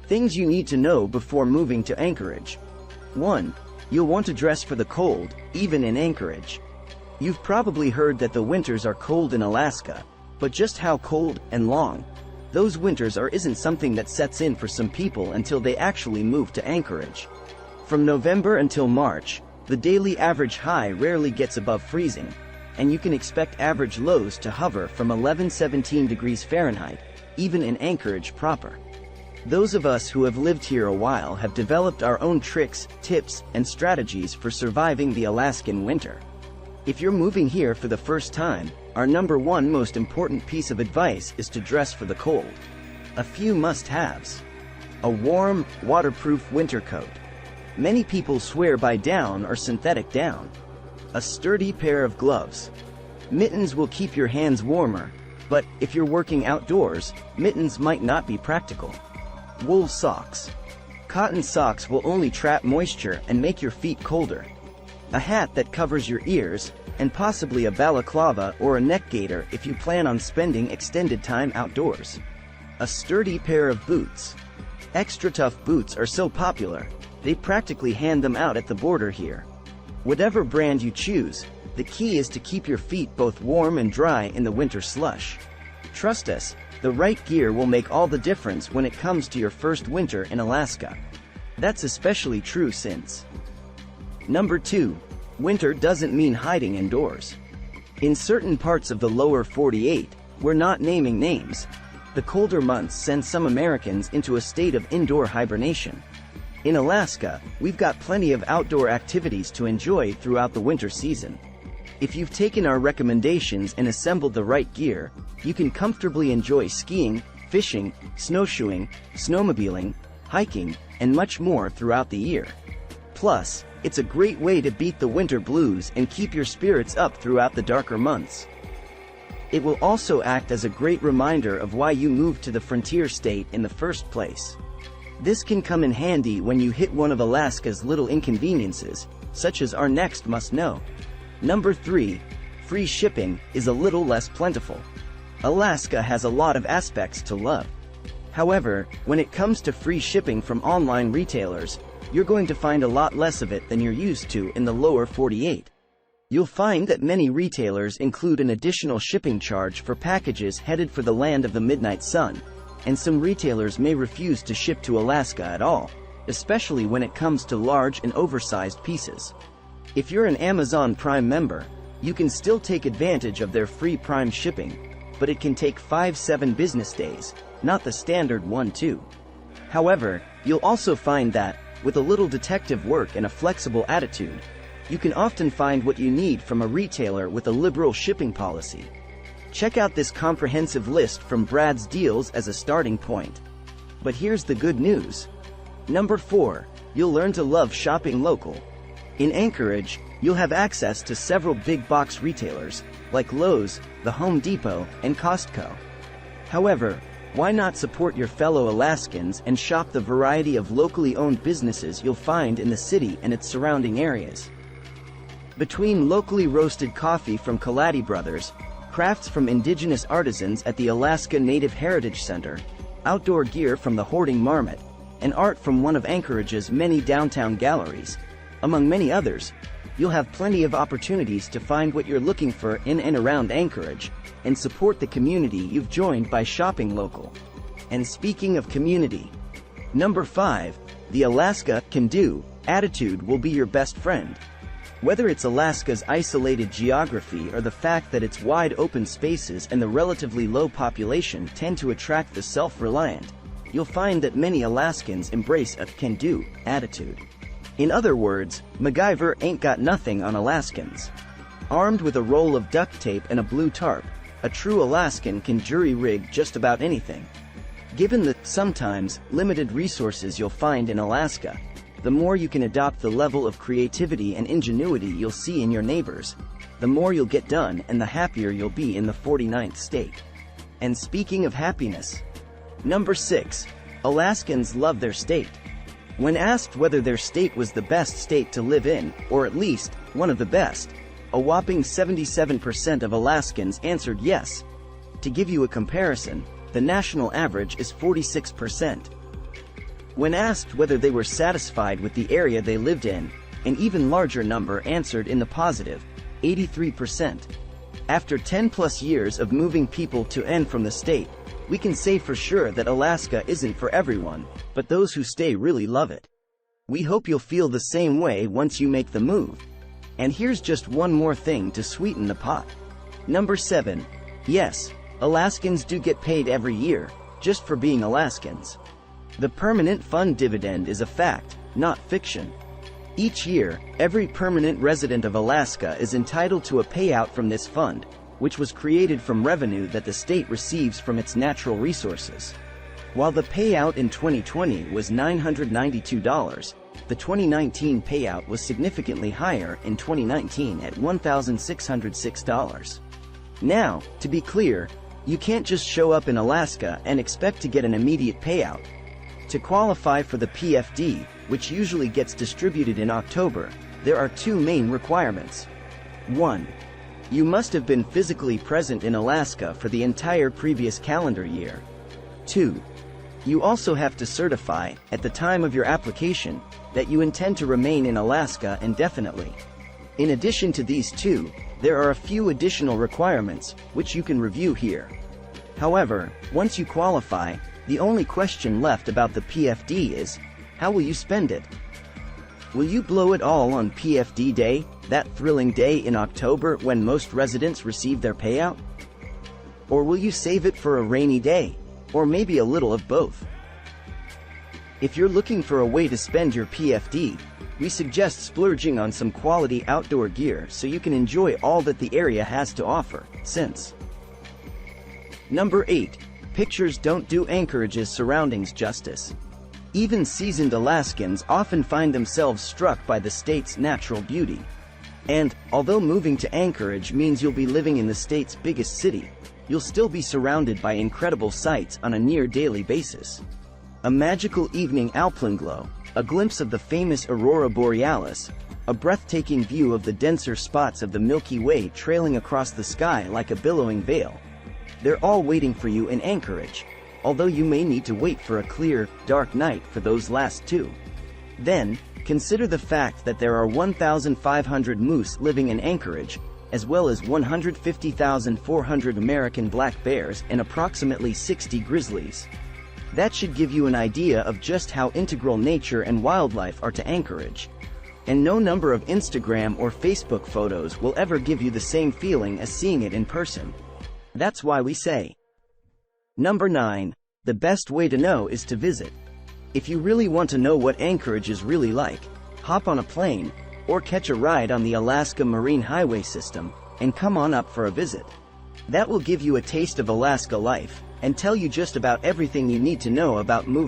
Things you need to know before moving to Anchorage. 1. You'll want to dress for the cold, even in Anchorage. You've probably heard that the winters are cold in Alaska, but just how cold and long those winters isn't something that sets in for some people until they actually move to Anchorage. From November until March, the daily average high rarely gets above freezing, and you can expect average lows to hover from 11-17 degrees Fahrenheit, even in Anchorage proper. Those of us who have lived here a while have developed our own tricks, tips, and strategies for surviving the Alaskan winter. If you're moving here for the first time, our number one most important piece of advice is to dress for the cold. A few must-haves. A warm, waterproof winter coat. Many people swear by down or synthetic down. A sturdy pair of gloves. Mittens will keep your hands warmer, but if you're working outdoors, mittens might not be practical. Wool socks. Cotton socks will only trap moisture and make your feet colder. A hat that covers your ears, and possibly a balaclava or a neck gaiter if you plan on spending extended time outdoors. A sturdy pair of boots. Extra tough boots are so popular, they practically hand them out at the border here. Whatever brand you choose, the key is to keep your feet both warm and dry in the winter slush. Trust us, the right gear will make all the difference when it comes to your first winter in Alaska. That's especially true since. Number 2. Winter doesn't mean hiding indoors. In certain parts of the lower 48, we're not naming names, the colder months send some Americans into a state of indoor hibernation. In Alaska, we've got plenty of outdoor activities to enjoy throughout the winter season. If you've taken our recommendations and assembled the right gear, you can comfortably enjoy skiing, fishing, snowshoeing, snowmobiling, hiking, and much more throughout the year. Plus, it's a great way to beat the winter blues and keep your spirits up throughout the darker months. It will also act as a great reminder of why you moved to the frontier state in the first place. This can come in handy when you hit one of Alaska's little inconveniences, such as our next must-know. Number 3. Free shipping is a little less plentiful. Alaska has a lot of aspects to love. However, when it comes to free shipping from online retailers, you're going to find a lot less of it than you're used to in the lower 48. You'll find that many retailers include an additional shipping charge for packages headed for the land of the midnight sun, and some retailers may refuse to ship to Alaska at all, especially when it comes to large and oversized pieces. If you're an Amazon Prime member, you can still take advantage of their free Prime shipping, but it can take 5-7 business days, not the standard 1-2. However, you'll also find that, with a little detective work and a flexible attitude, you can often find what you need from a retailer with a liberal shipping policy. Check out this comprehensive list from Brad's Deals as a starting point. But here's the good news. Number 4. You'll learn to love shopping local. In Anchorage, you'll have access to several big box retailers, like Lowe's, the Home Depot, and Costco. However, why not support your fellow Alaskans and shop the variety of locally owned businesses you'll find in the city and its surrounding areas? Between locally roasted coffee from Kaladi Brothers, crafts from indigenous artisans at the Alaska Native Heritage Center, outdoor gear from the Hoarding Marmot, and art from one of Anchorage's many downtown galleries, among many others, you'll have plenty of opportunities to find what you're looking for in and around Anchorage, and support the community you've joined by shopping local. And speaking of community, number 5, the Alaska can-do attitude will be your best friend. Whether it's Alaska's isolated geography or the fact that its wide open spaces and the relatively low population tend to attract the self-reliant, you'll find that many Alaskans embrace a can-do attitude. In other words, MacGyver ain't got nothing on Alaskans. Armed with a roll of duct tape and a blue tarp, a true Alaskan can jury-rig just about anything. Given the, sometimes, limited resources you'll find in Alaska, the more you can adopt the level of creativity and ingenuity you'll see in your neighbors, the more you'll get done and the happier you'll be in the 49th state. And speaking of happiness, number 6, Alaskans love their state. When asked whether their state was the best state to live in, or at least, one of the best, a whopping 77% of Alaskans answered yes. To give you a comparison, the national average is 46%. When asked whether they were satisfied with the area they lived in, an even larger number answered in the positive, 83%. After 10+ years of moving people to and from the state, we can say for sure that Alaska isn't for everyone, but those who stay really love it. We hope you'll feel the same way once you make the move. And here's just one more thing to sweeten the pot. Number 7. Yes, Alaskans do get paid every year, just for being Alaskans. The permanent fund dividend is a fact, not fiction. Each year, every permanent resident of Alaska is entitled to a payout from this fund, which was created from revenue that the state receives from its natural resources. While the payout in 2020 was $992, the 2019 payout was significantly higher in 2019 at $1,606. Now, to be clear, you can't just show up in Alaska and expect to get an immediate payout. To qualify for the PFD, which usually gets distributed in October, there are two main requirements. 1. You must have been physically present in Alaska for the entire previous calendar year. 2. You also have to certify, at the time of your application, that you intend to remain in Alaska indefinitely. In addition to these two, there are a few additional requirements, which you can review here. However, once you qualify, the only question left about the PFD is, how will you spend it? Will you blow it all on PFD Day, that thrilling day in October when most residents receive their payout? Or will you save it for a rainy day, or maybe a little of both? If you're looking for a way to spend your PFD, we suggest splurging on some quality outdoor gear so you can enjoy all that the area has to offer, since. Number 8. Pictures don't do Anchorage's surroundings justice. Even seasoned Alaskans often find themselves struck by the state's natural beauty. And, although moving to Anchorage means you'll be living in the state's biggest city, you'll still be surrounded by incredible sights on a near-daily basis. A magical evening alpenglow, a glimpse of the famous aurora borealis, a breathtaking view of the denser spots of the Milky Way trailing across the sky like a billowing veil. They're all waiting for you in Anchorage, although you may need to wait for a clear, dark night for those last two. Then, consider the fact that there are 1,500 moose living in Anchorage, as well as 150,400 American black bears and approximately 60 grizzlies. That should give you an idea of just how integral nature and wildlife are to Anchorage. And no number of Instagram or Facebook photos will ever give you the same feeling as seeing it in person. That's why we say. Number 9. The best way to know is to visit. If you really want to know what Anchorage is really like, hop on a plane, or catch a ride on the Alaska Marine Highway system, and come on up for a visit. That will give you a taste of Alaska life, and tell you just about everything you need to know about moving.